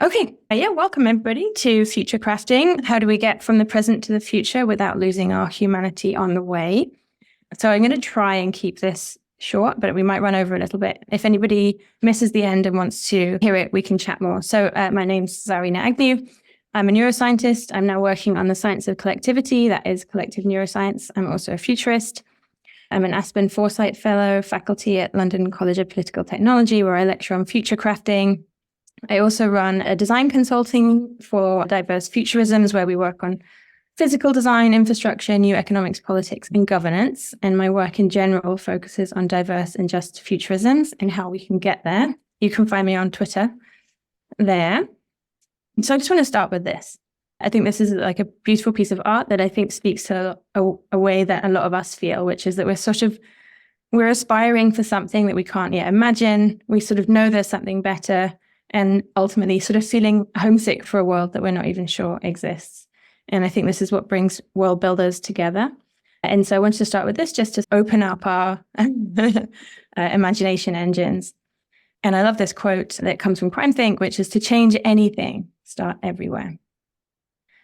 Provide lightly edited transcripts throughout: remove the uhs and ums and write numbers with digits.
Okay, welcome everybody to Future Crafting. How do we get from the present to the future without losing our humanity on the way? So I'm going to try and keep this short, but we might run over a little bit. If anybody misses the end and wants to hear it, we can chat more. So my name's Zarinah Agnew. I'm a neuroscientist. I'm now working on the science of collectivity, that is collective neuroscience. I'm also a futurist. I'm an Aspen Foresight Fellow, faculty at London College of Political Technology, where I lecture on future crafting. I also run a design consulting for diverse futurisms, where we work on physical design, infrastructure, new economics, politics, and governance. And my work in general focuses on diverse and just futurisms and how we can get there. You can find me on Twitter there. So I just want to start with this. I think this is like a beautiful piece of art that I think speaks to a way that a lot of us feel, which is that we're aspiring for something that we can't yet imagine. We sort of know there's something better, and ultimately sort of feeling homesick for a world that we're not even sure exists. And I think this is what brings world builders together. And so I wanted to start with this just to open up our imagination engines. And I love this quote that comes from Crime Think, which is, to change anything, start everywhere.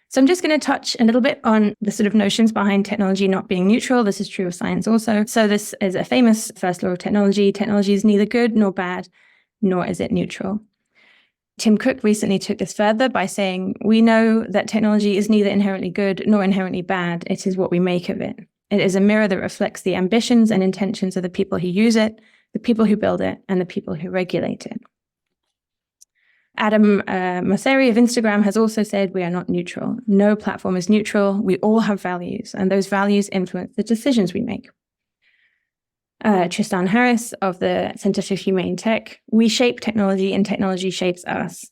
So I'm just going to touch a little bit on the sort of notions behind technology not being neutral. This is true of science also. So this is a famous first law of technology. Technology is neither good nor bad, nor is it neutral. Tim Cook recently took this further by saying, we know that technology is neither inherently good nor inherently bad. It is what we make of it. It is a mirror that reflects the ambitions and intentions of the people who use it, the people who build it, and the people who regulate it. Adam Mosseri of Instagram has also said, we are not neutral. No platform is neutral. We all have values, and those values influence the decisions we make. Tristan Harris of the Center for Humane Tech, we shape technology and technology shapes us.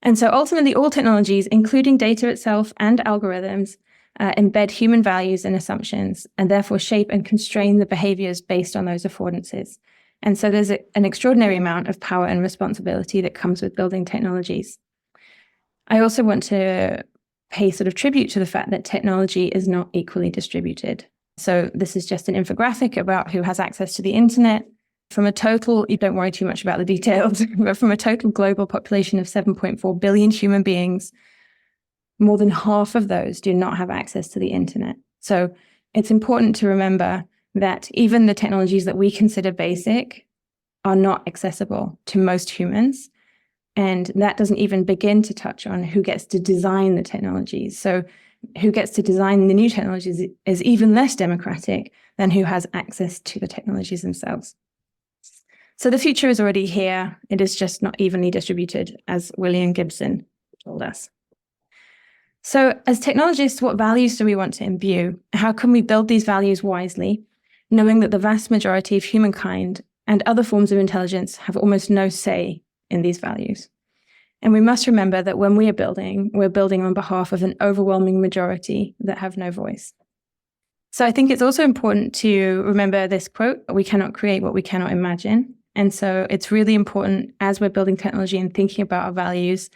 And so ultimately all technologies, including data itself and algorithms, embed human values and assumptions, and therefore shape and constrain the behaviors based on those affordances. And so there's an extraordinary amount of power and responsibility that comes with building technologies. I also want to pay sort of tribute to the fact that technology is not equally distributed. So this is just an infographic about who has access to the internet. From a total, you don't worry too much about the details, but from a total global population of 7.4 billion human beings, more than half of those do not have access to the internet. So it's important to remember that even the technologies that we consider basic are not accessible to most humans. And that doesn't even begin to touch on who gets to design the technologies. So who gets to design the new technologies is even less democratic than who has access to the technologies themselves. So the future is already here. It is just not evenly distributed, as William Gibson told us. So as technologists, what values do we want to imbue? How can we build these values wisely, knowing that the vast majority of humankind and other forms of intelligence have almost no say in these values? And we must remember that when we're building on behalf of an overwhelming majority that have no voice. So I think it's also important to remember this quote, we cannot create what we cannot imagine. And so it's really important as we're building technology and thinking about our values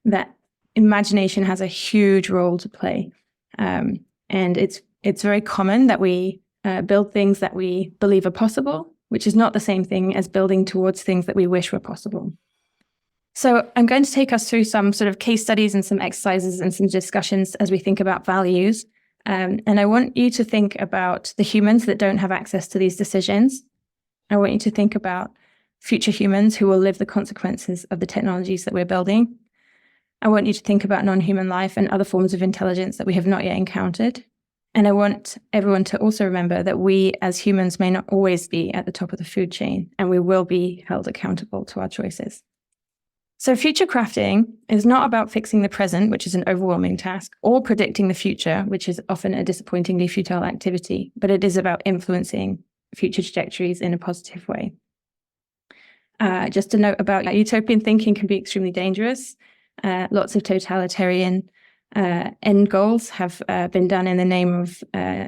that imagination has a huge role to play. And it's very common that we build things that we believe are possible, which is not the same thing as building towards things that we wish were possible. So I'm going to take us through some sort of case studies and some exercises and some discussions as we think about values. And I want you to think about the humans that don't have access to these decisions. I want you to think about future humans who will live the consequences of the technologies that we're building. I want you to think about non-human life and other forms of intelligence that we have not yet encountered. And I want everyone to also remember that we as humans may not always be at the top of the food chain, and we will be held accountable to our choices. So future crafting is not about fixing the present, which is an overwhelming task, or predicting the future, which is often a disappointingly futile activity, but it is about influencing future trajectories in a positive way. Just a note about utopian thinking can be extremely dangerous. Lots of totalitarian end goals have been done in the name of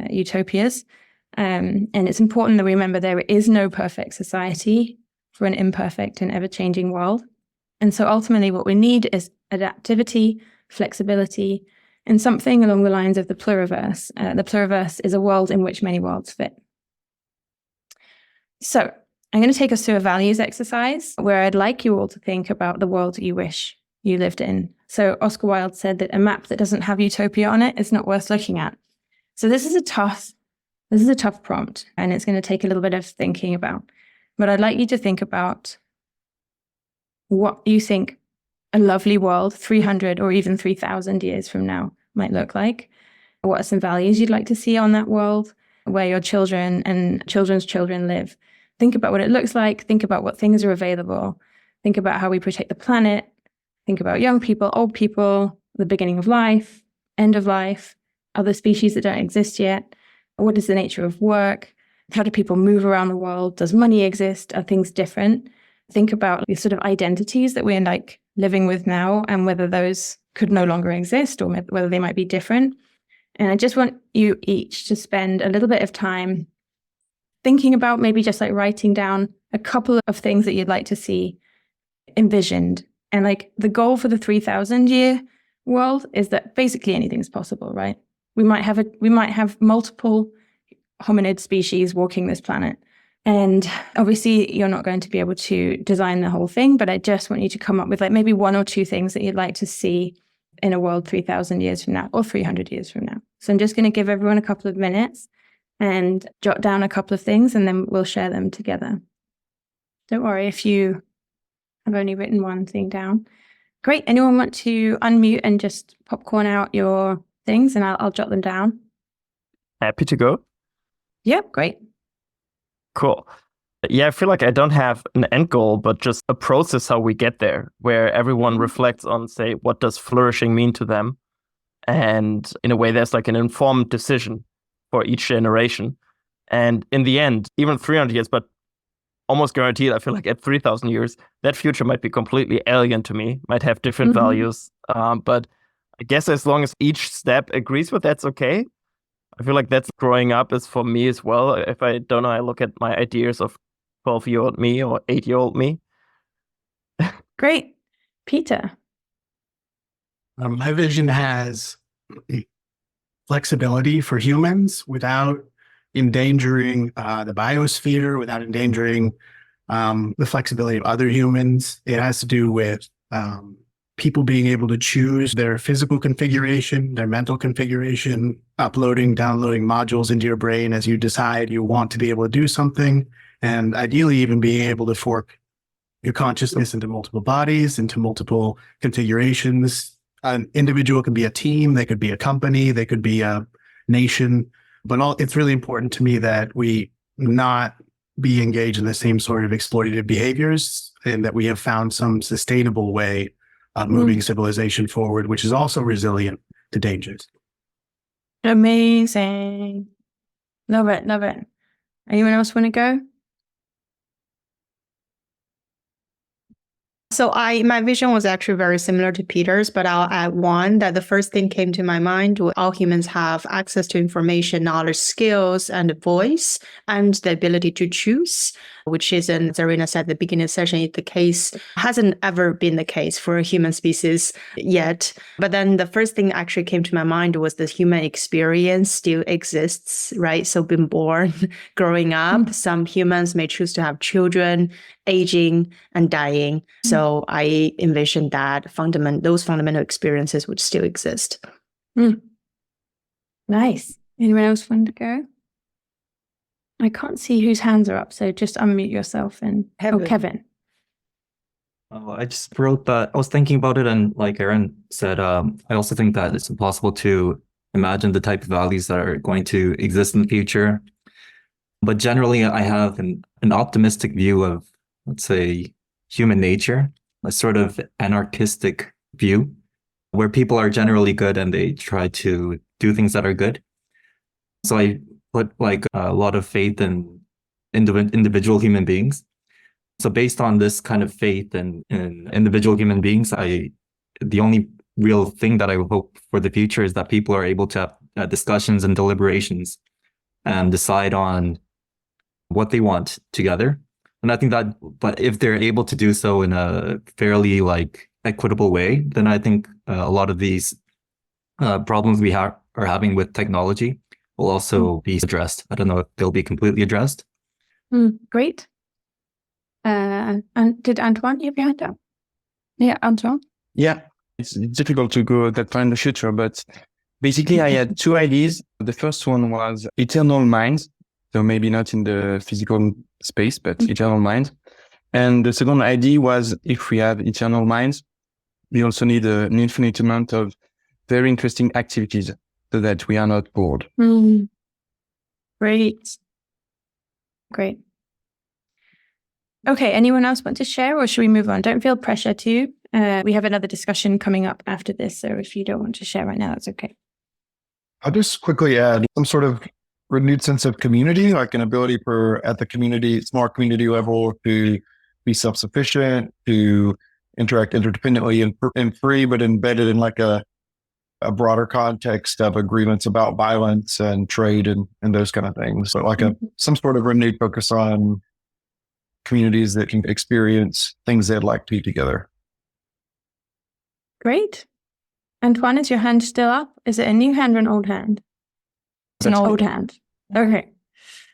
utopias. And it's important that we remember there is no perfect society for an imperfect and ever-changing world. And so ultimately what we need is adaptivity, flexibility, and something along the lines of the pluriverse. The pluriverse is a world in which many worlds fit. So I'm going to take us through a values exercise where I'd like you all to think about the world that you wish you lived in. So Oscar Wilde said that a map that doesn't have utopia on it is not worth looking at. So this is a tough prompt, and it's going to take a little bit of thinking about. But I'd like you to think about what you think a lovely world 300 or even 3,000 years from now might look like. What are some values you'd like to see on that world, where your children and children's children live? Think about what it looks like. Think about what things are available. Think about how we protect the planet. Think about young people, old people, the beginning of life, end of life, other species that don't exist yet. What is the nature of work? How do people move around the world? Does money exist? Are things different? Think about the sort of identities that we're like living with now and whether those could no longer exist or whether they might be different. And I just want you each to spend a little bit of time thinking about, maybe just like writing down a couple of things that you'd like to see envisioned. And like the goal for the 3,000 year world is that basically anything's possible, right? We might have multiple hominid species walking this planet. And obviously you're not going to be able to design the whole thing, but I just want you to come up with like maybe one or two things that you'd like to see in a world 3,000 years from now or 300 years from now. So I'm just going to give everyone a couple of minutes and jot down a couple of things, and then we'll share them together. Don't worry if you have only written one thing down. Great. Anyone want to unmute and just popcorn out your things, and I'll jot them down? Happy to go. Yep, great. Cool. Yeah, I feel like I don't have an end goal, but just a process how we get there, where everyone reflects on, say, what does flourishing mean to them? And in a way, there's like an informed decision for each generation. And in the end, even 300 years, but almost guaranteed, I feel like at 3,000 years, that future might be completely alien to me, might have different values. But I guess as long as each step agrees with that's okay. I feel like that's growing up is for me as well. If I don't know, I look at my ideas of 12-year-old me or 8-year-old me. Great. Peter. My vision has flexibility for humans without endangering the biosphere, without endangering the flexibility of other humans. It has to do with people being able to choose their physical configuration, their mental configuration, uploading, downloading modules into your brain as you decide you want to be able to do something, and ideally even being able to fork your consciousness into multiple bodies, into multiple configurations. An individual can be a team, they could be a company, they could be a nation, but it's really important to me that we not be engaged in the same sort of exploitative behaviors, and that we have found some sustainable way of moving civilization forward, which is also resilient to dangers. Amazing. Love it, love it. Anyone else want to go? So my vision was actually very similar to Peter's, but I'll add one that the first thing came to my mind was all humans have access to information, knowledge, skills, and a voice, and the ability to choose, which is, and Zarinah said at the beginning of the session, the case hasn't ever been the case for a human species yet. But then the first thing that actually came to my mind was the human experience still exists, right? So being born, growing up, some humans may choose to have children, aging, and dying. So I envisioned that those fundamental experiences would still exist. Nice. Anyone else want to go? I can't see whose hands are up, so just unmute yourself and Kevin. I just wrote that. I was thinking about it, and like Aaron said, I also think that it's impossible to imagine the type of values that are going to exist in the future. But generally, I have an optimistic view of, let's say, human nature, a sort of anarchistic view where people are generally good and they try to do things that are good. So I put like a lot of faith in individual human beings. So based on this kind of faith in individual human beings, the only real thing that I hope for the future is that people are able to have discussions and deliberations and decide on what they want together. And I think that, but if they're able to do so in a fairly like equitable way, then I think a lot of these problems we are having with technology will also be addressed. I don't know if they'll be completely addressed. Great. And did Antoine, you have your hand up? Yeah, Antoine. Yeah, it's difficult to go that far in the future, but basically I had two ideas. The first one was eternal minds. So maybe not in the physical space, but eternal minds. And the second idea was if we have eternal minds, we also need an infinite amount of very interesting activities so that we are not bored. Great. Great. Okay, anyone else want to share, or should we move on? Don't feel pressure to. We have another discussion coming up after this, so if you don't want to share right now, that's okay. I'll just quickly add some sort of renewed sense of community, like an ability at the community, small community level, to be self-sufficient, to interact interdependently and free, but embedded in like a broader context of agreements about violence and trade and those kind of things. So like some sort of renewed focus on communities that can experience things they'd like to be together. Great. Antoine, is your hand still up? Is it a new hand or an old hand? It's an old hand. Okay.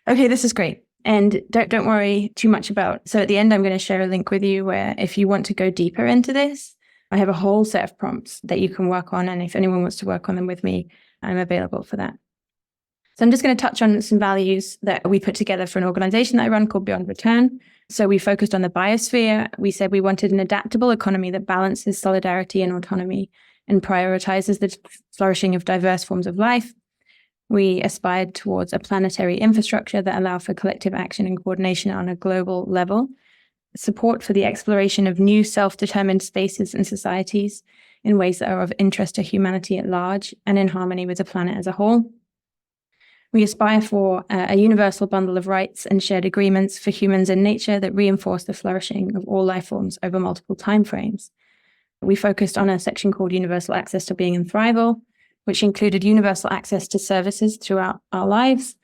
Okay, this is great. And don't worry too much about. So at the end, I'm going to share a link with you where if you want to go deeper into this, I have a whole set of prompts that you can work on. And if anyone wants to work on them with me, I'm available for that. So I'm just going to touch on some values that we put together for an organization that I run called Beyond Return. So we focused on the biosphere. We said we wanted an adaptable economy that balances solidarity and autonomy and prioritizes the flourishing of diverse forms of life. We aspired towards a planetary infrastructure that allow for collective action and coordination on a global level, support for the exploration of new self-determined spaces and societies in ways that are of interest to humanity at large and in harmony with the planet as a whole. We aspire for a universal bundle of rights and shared agreements for humans and nature that reinforce the flourishing of all life forms over multiple timeframes. We focused on a section called Universal Access to Being and Thrival, which included universal access to services throughout our lives,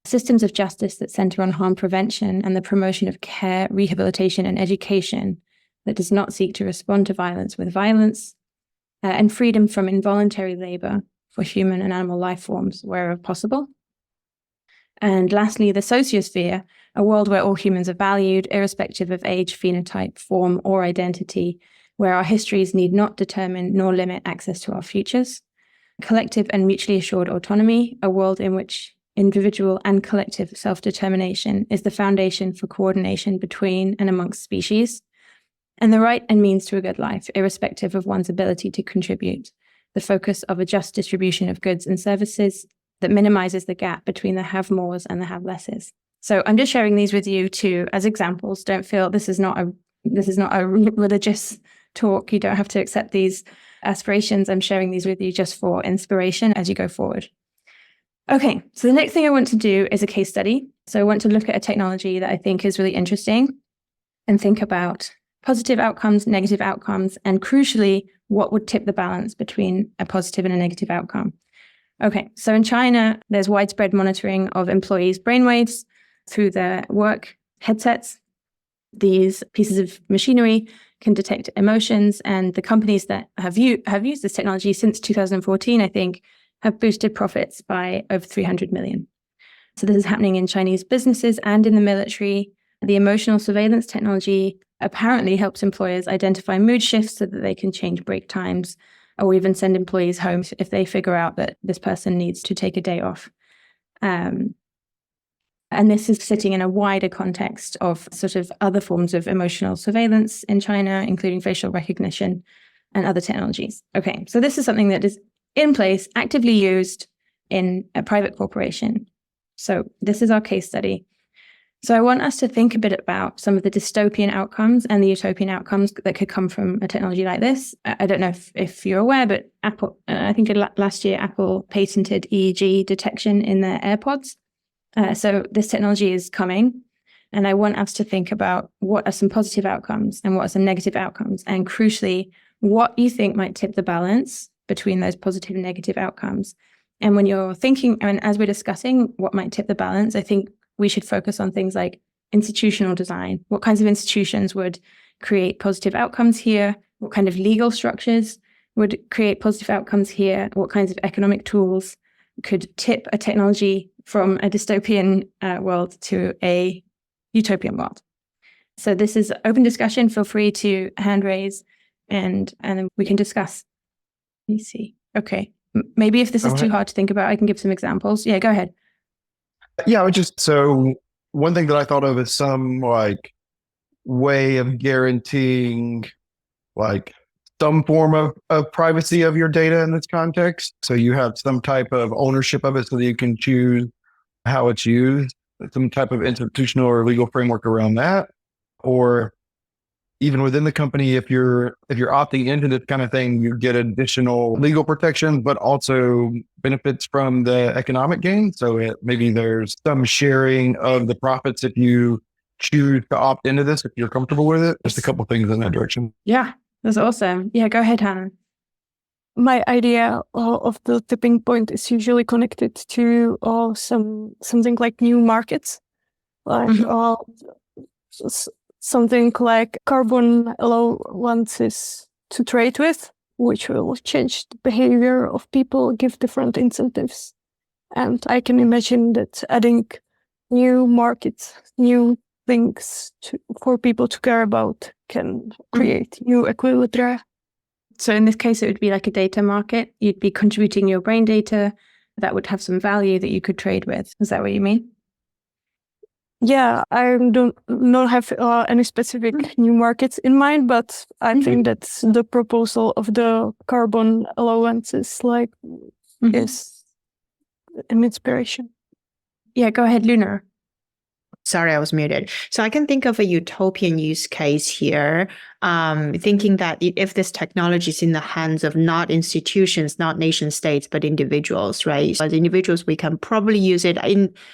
systems of justice that center on harm prevention and the promotion of care, rehabilitation, and education that does not seek to respond to violence with violence, and freedom from involuntary labor for human and animal life forms wherever possible. And lastly, the sociosphere, a world where all humans are valued, irrespective of age, phenotype, form, or identity, where our histories need not determine nor limit access to our futures. Collective and mutually assured autonomy, a world in which individual and collective self-determination is the foundation for coordination between and amongst species, and the right and means to a good life, irrespective of one's ability to contribute, the focus of a just distribution of goods and services that minimizes the gap between the have-mores and the have-lesses. So I'm just sharing these with you as examples. Don't feel this is not a religious talk. You don't have to accept these aspirations. I'm sharing these with you just for inspiration as you go forward. Okay, so the next thing I want to do is a case study. So I want to look at a technology that I think is really interesting and think about positive outcomes, negative outcomes, and crucially, what would tip the balance between a positive and a negative outcome. Okay, so in China, there's widespread monitoring of employees' brainwaves through their work headsets. These pieces of machinery can detect emotions, and the companies that have used this technology since 2014, I think, have boosted profits by over 300 million. So this is happening in Chinese businesses and in the military. The emotional surveillance technology apparently helps employers identify mood shifts so that they can change break times or even send employees home if they figure out that this person needs to take a day off. And this is sitting in a wider context of sort of other forms of emotional surveillance in China, including facial recognition and other technologies. Okay, so this is something that is in place, actively used in a private corporation. So this is our case study. So I want us to think a bit about some of the dystopian outcomes and the utopian outcomes that could come from a technology like this. I don't know if you're aware, but Apple, I think last year, Apple patented EEG detection in their AirPods. So this technology is coming, and I want us to think about what are some positive outcomes and what are some negative outcomes, and crucially, what you think might tip the balance between those positive and negative outcomes. And when you're thinking, and as we're discussing what might tip the balance, I think we should focus on things like institutional design. What kinds of institutions would create positive outcomes here? What kind of legal structures would create positive outcomes here? What kinds of economic tools could tip a technology from a dystopian world to a utopian world? So this is open discussion. Feel free to hand raise and then we can discuss. Let me see. Okay. Maybe if this is too hard to think about, I can give some examples. Yeah, go ahead. Yeah, so one thing that I thought of is some like way of guaranteeing like some form of privacy of your data in this context. So you have some type of ownership of it so that you can choose how it's used, some type of institutional or legal framework around that. Or even within the company, if you're opting into this kind of thing, you get additional legal protections, but also benefits from the economic gain. So maybe there's some sharing of the profits if you choose to opt into this, if you're comfortable with it. Just a couple things in that direction. Yeah, that's awesome. Yeah, go ahead, Hannah. My idea of the tipping point is usually connected to something like new markets, like something like carbon allowances to trade with, which will change the behavior of people, give different incentives. And I can imagine that adding new markets, new things for people to care about can create new equilibria. So in this case, it would be like a data market. You'd be contributing your brain data that would have some value that you could trade with. Is that what you mean? Yeah, I don't not have any specific new markets in mind, but I think that the proposal of the carbon allowances is an inspiration. Yeah, go ahead, Luna. Sorry, I was muted. So I can think of a utopian use case here, thinking that if this technology is in the hands of not institutions, not nation states, but individuals, right? So as individuals, we can probably use it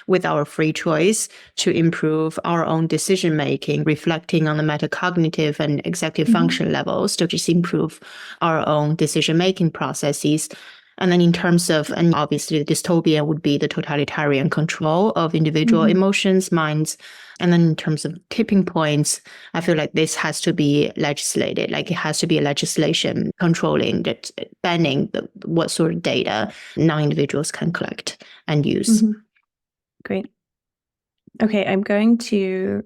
with our free choice to improve our own decision-making, reflecting on the metacognitive and executive function levels to just improve our own decision-making processes. And then in terms of, and obviously the dystopia would be the totalitarian control of individual emotions, minds. And then in terms of tipping points, I feel like this has to be legislated, like it has to be a legislation controlling that, banning what sort of data non-individuals can collect and use. Great. Okay, I'm going to,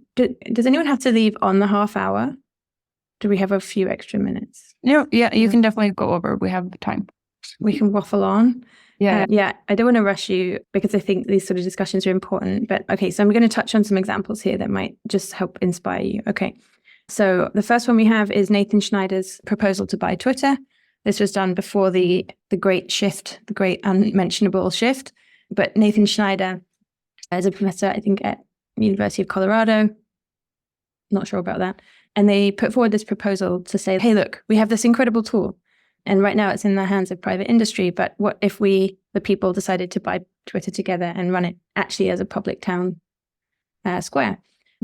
does anyone have to leave on the half hour? Do we have a few extra minutes? No, yeah, you can definitely go over. We have time. We can waffle on. Yeah. I don't want to rush you because I think these sort of discussions are important. But okay, so I'm going to touch on some examples here that might just help inspire you. Okay, so the first one we have is Nathan Schneider's proposal to buy Twitter. This was done before the great shift, the great unmentionable shift. But Nathan Schneider is a professor, I think, at the University of Colorado. Not sure about that. And they put forward this proposal to say, hey, look, we have this incredible tool. And right now it's in the hands of private industry. But what if we, the people, decided to buy Twitter together and run it actually as a public town square?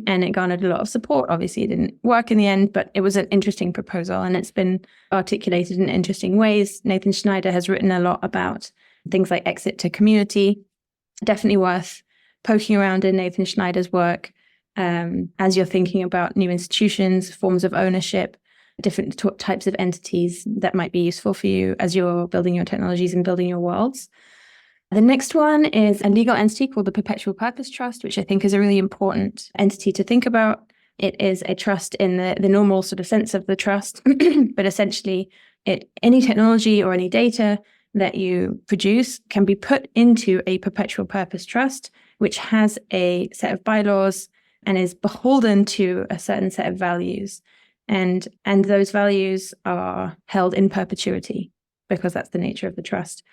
And it garnered a lot of support. Obviously, it didn't work in the end, but it was an interesting proposal and it's been articulated in interesting ways. Nathan Schneider has written a lot about things like exit to community. Definitely worth poking around in Nathan Schneider's work as you're thinking about new institutions, forms of ownership, different types of entities that might be useful for you as you're building your technologies and building your worlds. The next one is a legal entity called the Perpetual Purpose Trust, which I think is a really important entity to think about. It is a trust in the normal sort of sense of the trust, but essentially any technology or any data that you produce can be put into a perpetual purpose trust, which has a set of bylaws and is beholden to a certain set of values. And those values are held in perpetuity because that's the nature of the trust.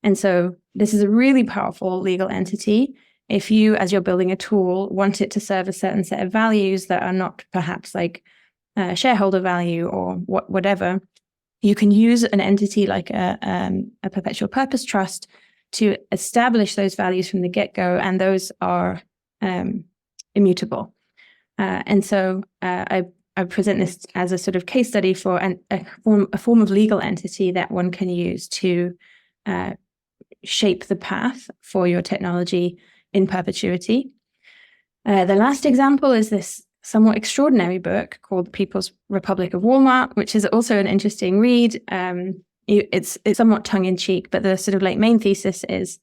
And so this is a really powerful legal entity. If you, as you're building a tool, want it to serve a certain set of values that are not perhaps like shareholder value or whatever, you can use an entity like a perpetual purpose trust to establish those values from the get-go, and those are immutable. And so I present this as a sort of case study for a form of legal entity that one can use to shape the path for your technology in perpetuity. The last example is this somewhat extraordinary book called The People's Republic of Walmart, which is also an interesting read. It's somewhat tongue-in-cheek, but the sort of like main thesis is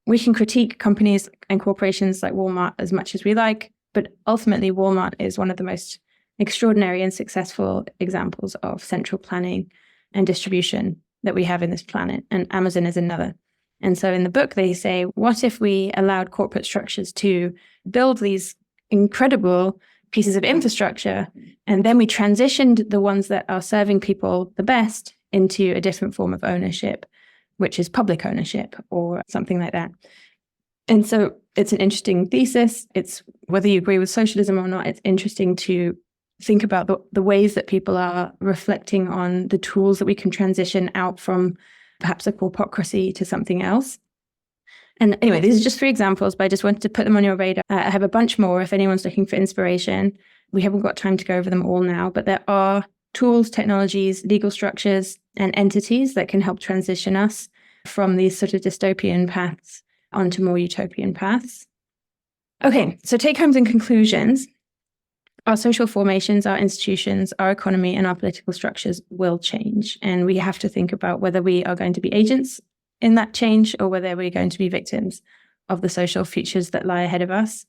we can critique companies and corporations like Walmart as much as we like, but ultimately Walmart is one of the most extraordinary and successful examples of central planning and distribution that we have in this planet, and Amazon is another. And so in the book, they say, what if we allowed corporate structures to build these incredible pieces of infrastructure, and then we transitioned the ones that are serving people the best into a different form of ownership, which is public ownership or something like that. And so it's an interesting thesis. It's whether you agree with socialism or not, it's interesting to think about the ways that people are reflecting on the tools that we can transition out from perhaps a corpocracy to something else. And anyway, these are just 3 examples, but I just wanted to put them on your radar. I have a bunch more if anyone's looking for inspiration. We haven't got time to go over them all now, but there are tools, technologies, legal structures, and entities that can help transition us from these sort of dystopian paths onto more utopian paths. Okay, so take-homes and conclusions. Our social formations, our institutions, our economy, and our political structures will change. And we have to think about whether we are going to be agents in that change or whether we're going to be victims of the social futures that lie ahead of us.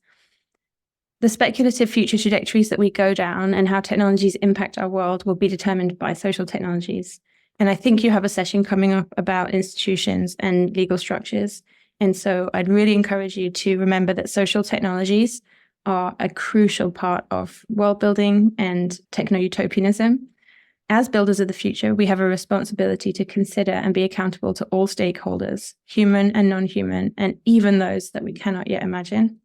The speculative future trajectories that we go down and how technologies impact our world will be determined by social technologies. And I think you have a session coming up about institutions and legal structures. And so I'd really encourage you to remember that social technologies are a crucial part of world building and techno-utopianism. As builders of the future, we have a responsibility to consider and be accountable to all stakeholders, human and non-human, and even those that we cannot yet imagine.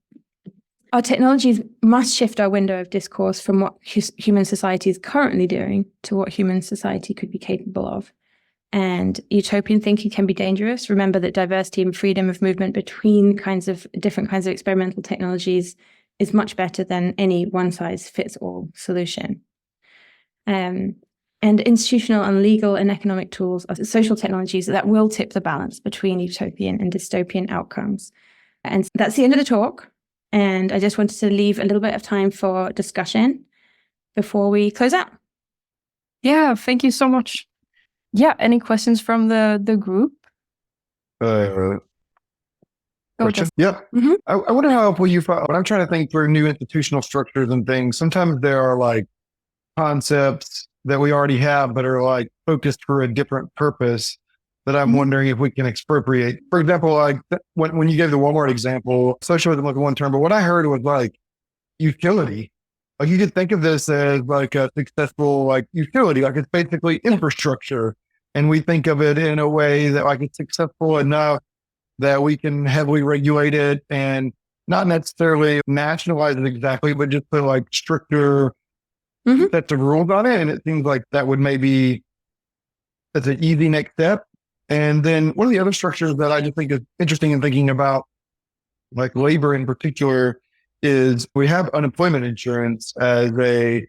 Our technologies must shift our window of discourse from what human society is currently doing to what human society could be capable of. And utopian thinking can be dangerous. Remember that diversity and freedom of movement between different kinds of experimental technologies is much better than any one-size-fits-all solution. And institutional and legal and economic tools are social technologies that will tip the balance between utopian and dystopian outcomes. And that's the end of the talk. And I just wanted to leave a little bit of time for discussion before we close out. Yeah, thank you so much. Yeah, any questions from the group? Question? Yeah. Mhm. I wonder how helpful you find when I'm trying to think through new institutional structures and things. Sometimes there are like concepts that we already have, but are like focused for a different purpose that I'm wondering if we can expropriate. For example, like when you gave the Walmart example, socialism was one term, but what I heard was like utility. Like you could think of this as like a successful like utility, like it's basically infrastructure. And we think of it in a way that like it's successful enough that we can heavily regulate it and not necessarily nationalize it exactly, but just put like stricter sets of rules on it. And it seems like that would maybe, that's an easy next step. And then one of the other structures that I just think is interesting in thinking about like labor in particular is we have unemployment insurance as a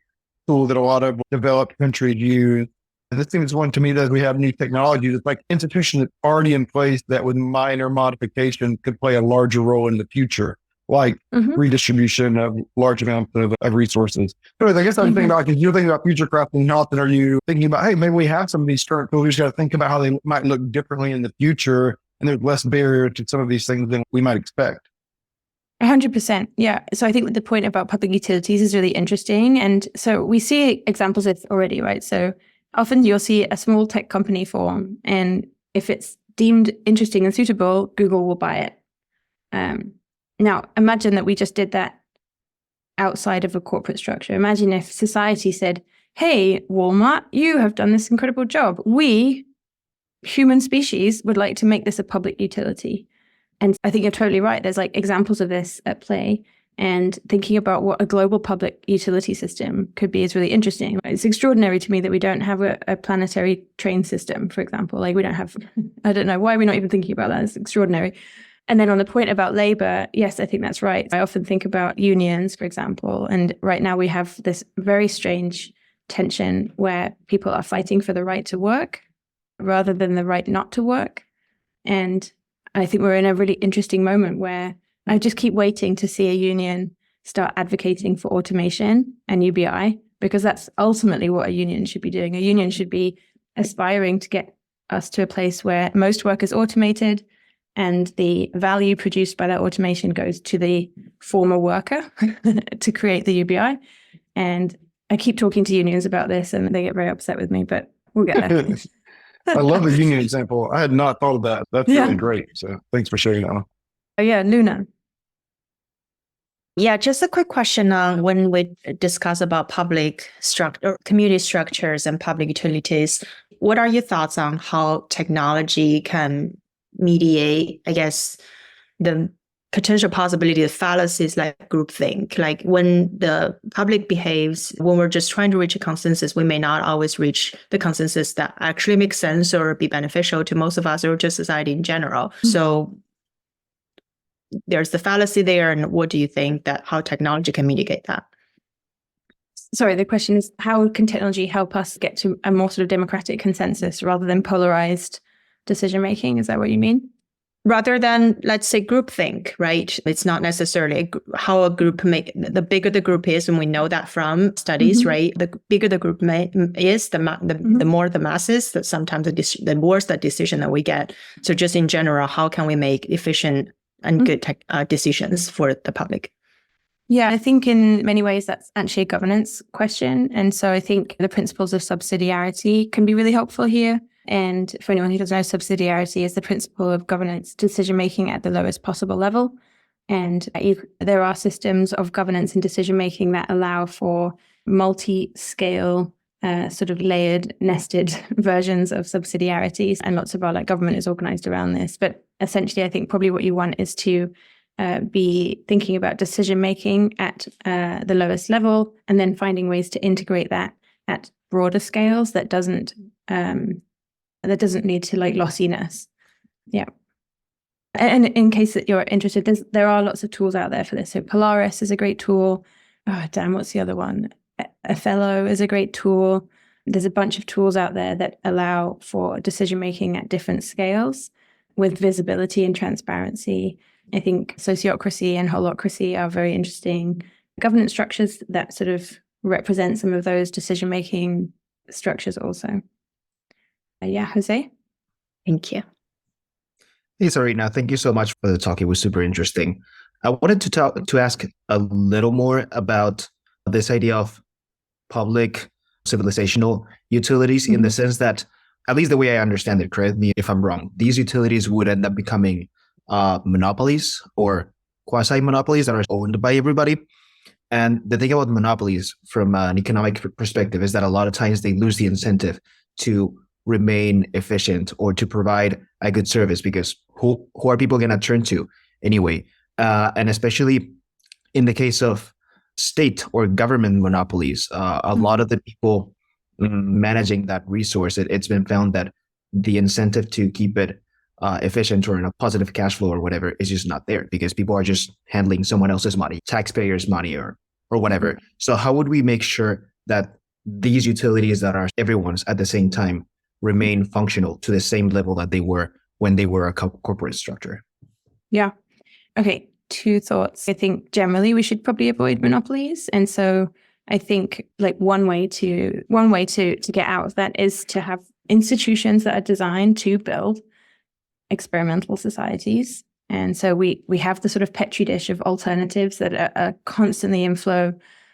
tool that a lot of developed countries use. And this seems one to me that we have new technologies. It's like institution that's already in place that with minor modifications could play a larger role in the future, like redistribution of large amounts of resources. So I guess I'm thinking about, if you're thinking about future crafting health, and are you thinking about, hey, maybe we have some of these current tools, we just got to think about how they might look differently in the future. And there's less barrier to some of these things than we might expect. 100%. Yeah. So I think the point about public utilities is really interesting. And so we see examples of it already, right? So often you'll see a small tech company form, and if it's deemed interesting and suitable, Google will buy it. Now, imagine that we just did that outside of a corporate structure. Imagine if society said, hey, Walmart, you have done this incredible job. We, human species, would like to make this a public utility. And I think you're totally right. There's like examples of this at play. And thinking about what a global public utility system could be is really interesting. It's extraordinary to me that we don't have a planetary train system, for example. Like we don't have, I don't know, why are we not even thinking about that? It's extraordinary. And then on the point about labor, yes, I think that's right. I often think about unions, for example. And right now we have this very strange tension where people are fighting for the right to work rather than the right not to work. And I think we're in a really interesting moment where I just keep waiting to see a union start advocating for automation and UBI, because that's ultimately what a union should be doing. A union should be aspiring to get us to a place where most work is automated and the value produced by that automation goes to the former worker to create the UBI. And I keep talking to unions about this and they get very upset with me, but we'll get there. I love the union example. I had not thought of that. That's really great. So thanks for sharing that one. Oh yeah, Luna. Yeah, just a quick question on when we discuss about public structure, community structures and public utilities. What are your thoughts on how technology can mediate, I guess, the potential possibility of fallacies like groupthink? Like when the public behaves, when we're just trying to reach a consensus, we may not always reach the consensus that actually makes sense or be beneficial to most of us or to society in general. Mm-hmm. So there's the fallacy there. And what do you think that how technology can mitigate that? Sorry, the question is, how can technology help us get to a more sort of democratic consensus rather than polarized decision-making? Is that what you mean? Rather than, let's say, groupthink, right? It's not necessarily how a group the bigger the group is, and we know that from studies, mm-hmm. right? The bigger the group is, mm-hmm. the more the masses, that sometimes the worse the decision that we get. So just in general, how can we make efficient and good decisions for the public? Yeah, I think in many ways that's actually a governance question. And so I think the principles of subsidiarity can be really helpful here. And for anyone who doesn't know, subsidiarity is the principle of governance decision-making at the lowest possible level. And there are systems of governance and decision-making that allow for multi-scale, sort of layered, nested versions of subsidiarities. And lots of our government is organized around this. But essentially, I think probably what you want is to be thinking about decision-making at the lowest level and then finding ways to integrate that at broader scales that doesn't lead to lossiness. Yeah. And in case that you're interested, there are lots of tools out there for this. So Polaris is a great tool. Oh, damn, what's the other one? Fellow is a great tool. There's a bunch of tools out there that allow for decision-making at different scales with visibility and transparency. I think sociocracy and holocracy are very interesting governance structures that sort of represent some of those decision-making structures also. Yeah, Jose? Thank you. Hey, Zarinah, thank you so much for the talk. It was super interesting. I wanted to ask a little more about this idea of public civilizational utilities, mm-hmm. in the sense that, at least the way I understand it, correct me if I'm wrong, these utilities would end up becoming monopolies or quasi-monopolies that are owned by everybody. And the thing about monopolies from an economic perspective is that a lot of times they lose the incentive to remain efficient or to provide a good service, because who are people going to turn to anyway? And especially in the case of state or government monopolies, a lot of the people managing that resource, it's been found that the incentive to keep it efficient or in a positive cash flow or whatever is just not there, because people are just handling someone else's money, taxpayers' money or whatever. So how would we make sure that these utilities that are everyone's at the same time remain functional to the same level that they were when they were a corporate structure? Yeah. Okay. 2 thoughts. I think generally we should probably avoid monopolies. And so I think one way to get out of that is to have institutions that are designed to build experimental societies. And so we have the sort of petri dish of alternatives that are constantly in flow,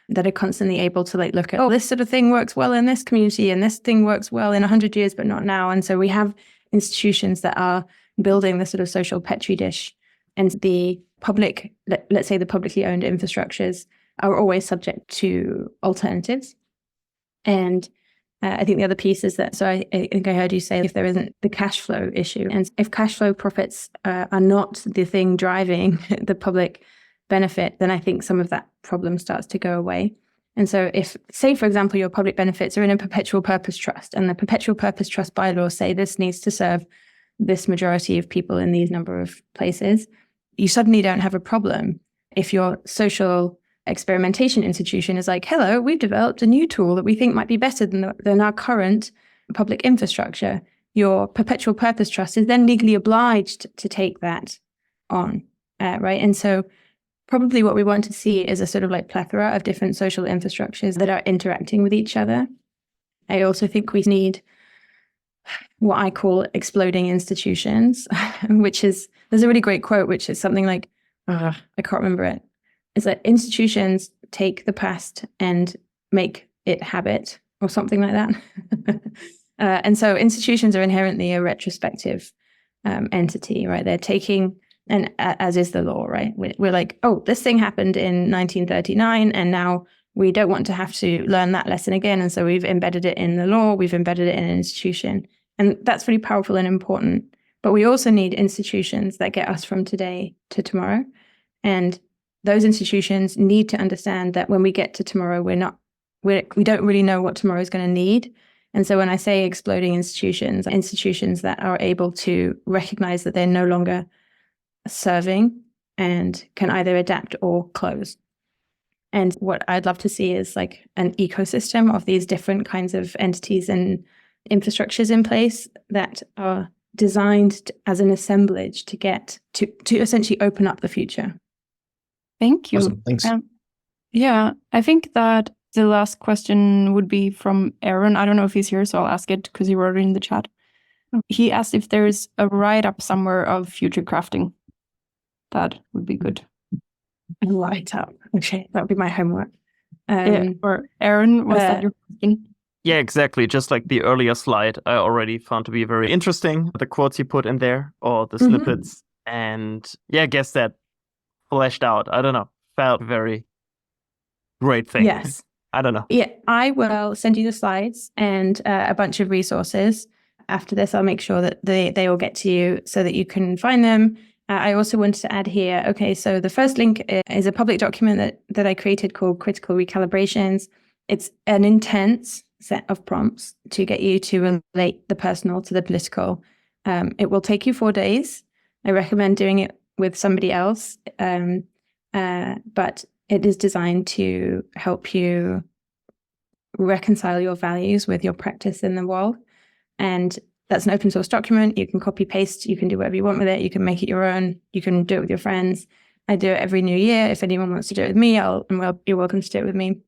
that are constantly able to look at, this sort of thing works well in this community and this thing works well in 100 years, but not now. And so we have institutions that are building the sort of social petri dish, and the public, let's say the publicly owned infrastructures are always subject to alternatives. And I think the other piece is that, so I think I heard you say if there isn't the cash flow issue, and if cash flow profits are not the thing driving the public benefit, then I think some of that problem starts to go away. And so if, say, for example, your public benefits are in a perpetual purpose trust, and the perpetual purpose trust bylaws say this needs to serve this majority of people in these number of places, you suddenly don't have a problem if your social experimentation institution is hello, we've developed a new tool that we think might be better than our current public infrastructure. Your perpetual purpose trust is then legally obliged to take that on, right? And so probably what we want to see is a sort of plethora of different social infrastructures that are interacting with each other. I also think we need what I call exploding institutions, which is, there's a really great quote, which is something I can't remember it. It's that institutions take the past and make it habit or something like that. And so institutions are inherently a retrospective entity, right? They're taking, and as is the law, right? We're like, oh, this thing happened in 1939, and now we don't want to have to learn that lesson again. And so we've embedded it in the law, we've embedded it in an institution. And that's really powerful and important. But we also need institutions that get us from today to tomorrow. And those institutions need to understand that when we get to tomorrow, we don't really know what tomorrow is going to need. And so when I say exploding institutions that are able to recognize that they're no longer serving and can either adapt or close. And what I'd love to see is like an ecosystem of these different kinds of entities and infrastructures in place that are designed as an assemblage to get to essentially open up the future. Thank you. Awesome. Thanks. Yeah, I think that the last question would be from Aaron. I don't know if he's here, so I'll ask it because he wrote it in the chat. He asked if there's a write-up somewhere of future crafting. That would be good. A write-up. Okay, that would be my homework. Or Aaron, was that your question? Yeah, exactly. Just like the earlier slide, I already found to be very interesting. The quotes you put in there, or the snippets. And yeah, I guess that fleshed out. I don't know. Felt very great thing. Yes. I don't know. Yeah, I will send you the slides and a bunch of resources. After this, I'll make sure that they will get to you so that you can find them. I also wanted to add here, okay, so the first link is a public document that I created called Critical Recalibrations. It's an intense set of prompts to get you to relate the personal to the political. It will take you 4 days. I recommend doing it with somebody else, but it is designed to help you reconcile your values with your practice in the world. And that's an open source document. You can copy paste. You can do whatever you want with it. You can make it your own. You can do it with your friends. I do it every new year. If anyone wants to do it with me, you're welcome to do it with me.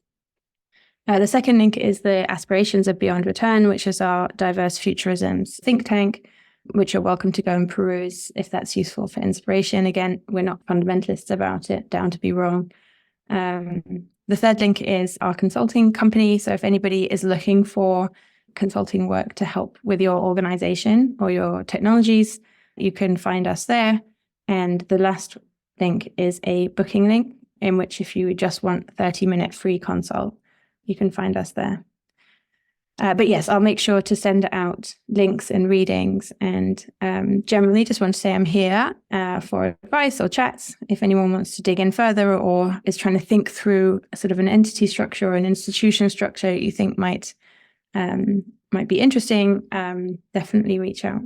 The second link is the Aspirations of Beyond Return, which is our diverse futurisms think tank, which you're welcome to go and peruse if that's useful for inspiration. Again, we're not fundamentalists about it, down to be wrong. The third link is our consulting company. So if anybody is looking for consulting work to help with your organization or your technologies, you can find us there. And the last link is a booking link in which if you just want 30-minute free consult, you can find us there. But yes, I'll make sure to send out links and readings. And generally just want to say I'm here for advice or chats if anyone wants to dig in further or is trying to think through sort of an entity structure or an institution structure you think might be interesting. Definitely reach out.